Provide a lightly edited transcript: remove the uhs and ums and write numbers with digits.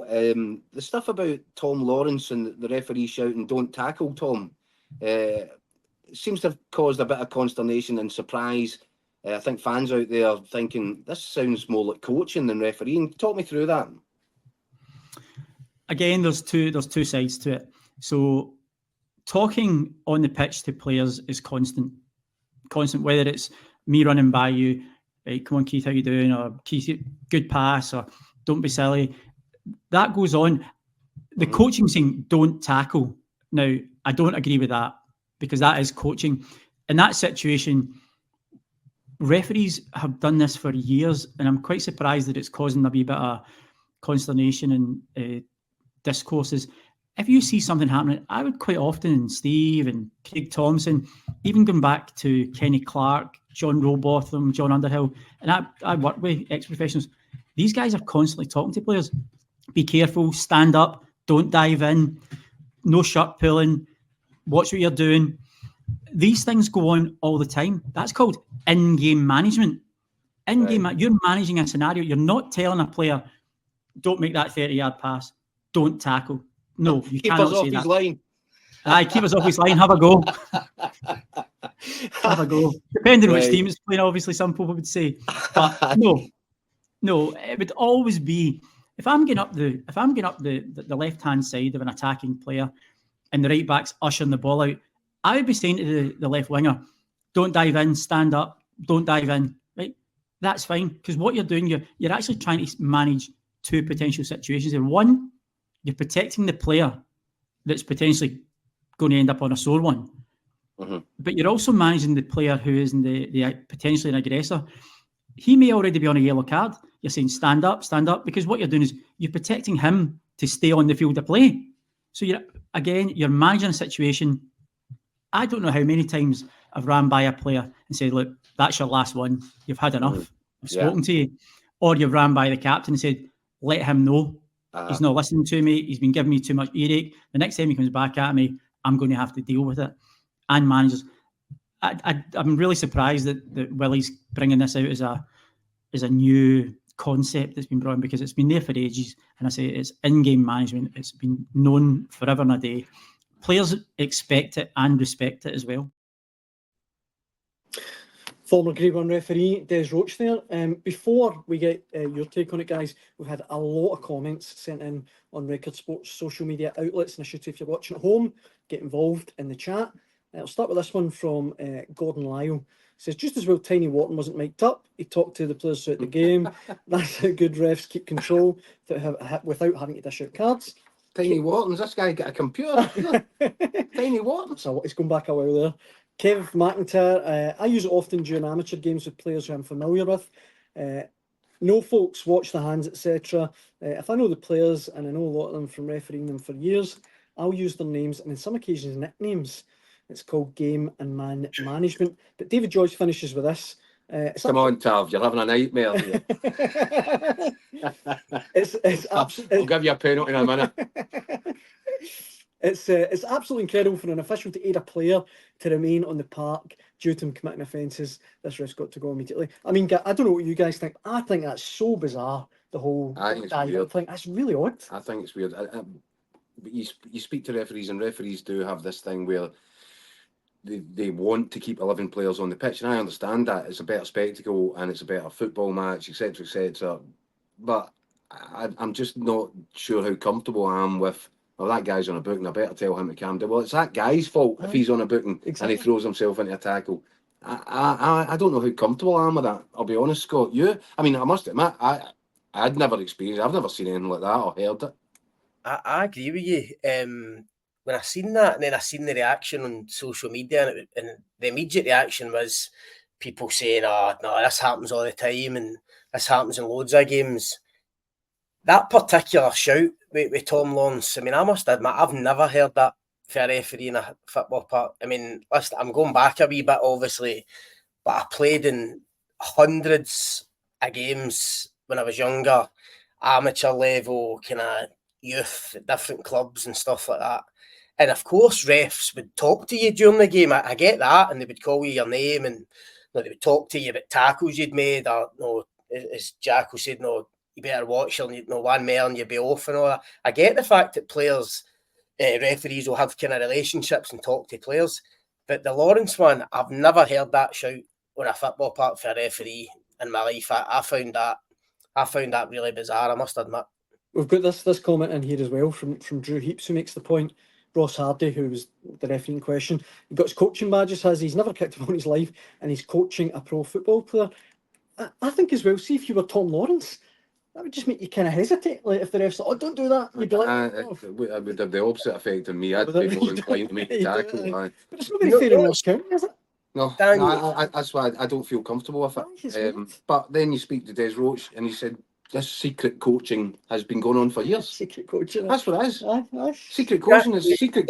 The stuff about Tom Lawrence and the referee shouting, "Don't tackle, Tom," seems to have caused a bit of consternation and surprise. I think fans out there thinking, this sounds more like coaching than refereeing. Talk me through that. Again, there's two sides to it. So talking on the pitch to players is constant, whether it's me running by you, right, come on Keith, how you doing, or Keith, good pass, or don't be silly. That goes on. The coaching saying don't tackle. Now, I don't agree with that, because that is coaching. In that situation, referees have done this for years, and I'm quite surprised that it's causing a wee bit of consternation and discourses. If you see something happening, I would quite often, Steve and Craig Thompson, even going back to Kenny Clark, John Rowbotham, John Underhill, and I work with ex-professionals, these guys are constantly talking to players. Be careful, stand up, don't dive in, no shirt pulling, watch what you're doing. These things go on all the time. That's called in-game management. In-game, right. You're managing a scenario. You're not telling a player, don't make that 30-yard pass, don't tackle. No, you cannot say that. Keep us off his line. Aye, keep us off his line. Have a go. Have a go. Depending on which team it's playing, obviously, some people would say. But no, it would always be, if I'm getting up the left-hand side of an attacking player and the right back's ushering the ball out, I would be saying to the left winger, don't dive in, stand up, don't dive in. Right? That's fine, because what you're doing, you're actually trying to manage two potential situations here. One, you're protecting the player that's potentially going to end up on a sore one. Mm-hmm. But you're also managing the player who is the potentially an aggressor. He may already be on a yellow card. You're saying stand up, because what you're doing is you're protecting him to stay on the field of play. So you're managing a situation. I don't know how many times I've ran by a player and said, look, that's your last one. You've had enough. I've spoken to you. Or you've ran by the captain and said, let him know. He's not listening to me. He's been giving me too much earache. The next time he comes back at me, I'm going to have to deal with it. And managers, I'm really surprised that Willie's bringing this out as a new concept that's been brought in, because it's been there for ages. And I say it's in-game management. It's been known forever and a day. Players expect it and respect it as well. Former Grade 1 referee Des Roache there. Before we get your take on it, guys, we've had a lot of comments sent in on Record Sports social media outlets, and I should say, if you're watching at home, get involved in the chat. I'll start with this one from Gordon Lyle. It says, just as well Tiny Wharton wasn't mic'd up, he talked to the players throughout the game. That's how good refs keep control without having to dish out cards. Tiny Wharton's, this guy got a computer. Tiny Wharton. So it's gone back a while there. Kev McIntyre, I use it often during amateur games with players who I'm familiar with. No, folks, watch the hands, etc. If I know the players, and I know a lot of them from refereeing them for years, I'll use their names, and in some occasions nicknames. It's called game and man management. But David Joyce finishes with this. Come on, Tav, you're having a nightmare here. I'll give you a penalty in a minute. It's absolutely incredible for an official to aid a player to remain on the park due to him committing offences. This ref's got to go immediately. I mean, I don't know what you guys think. I think that's so bizarre, the whole thing. That's really odd. I think it's weird. But you speak to referees, and referees do have this thing where they want to keep 11 players on the pitch, and I understand that. It's a better spectacle and it's a better football match, etc., etc. But I'm just not sure how comfortable I am with, well, that guy's on a booking, I better tell him to calm down. Well, it's that guy's fault if he's on a booking and he throws himself into a tackle. I don't know how comfortable I am with that, I'll be honest, Scott. I mean, I must admit, I'd never experienced, I've never seen anything like that or heard it. I agree with you. When I seen that, and then I seen the reaction on social media, and the immediate reaction was people saying, "Oh no, this happens all the time, and this happens in loads of games." That particular shout with Tom Lawrence, I mean, I must admit, I've never heard that for a referee in a football park. I mean, listen, I'm going back a wee bit, obviously, but I played in hundreds of games when I was younger, amateur level, kind of youth at different clubs and stuff like that. And of course, refs would talk to you during the game. I get that, and they would call you your name, and they would talk to you about tackles you'd made, or as Jacko said, you better watch or one more and you'll be off and all that. I get the fact that players, referees will have kind of relationships and talk to players, but the Lawrence one, I've never heard that shout on a football park for a referee in my life. I found that really bizarre, I must admit. We've got this comment in here as well from Drew Heaps, who makes the point. Ross Hardie, who was the referee in question, he got his coaching badges, he's never kicked a ball in his life, and he's coaching a pro football player. I think as well, see if you were Tom Lawrence, that would just make you kind of hesitate. Like if the ref's like, "Oh, don't do that," you'd be like, it would have the opposite effect on me. I'd be more inclined to make a tackle. But it's not very fair in Ross County, is it? No, that's why I don't feel comfortable with it. But then you speak to Des Roache and he said this secret coaching has been going on for years. Secret coaching. That's what it is. Aye. Secret coaching is secret.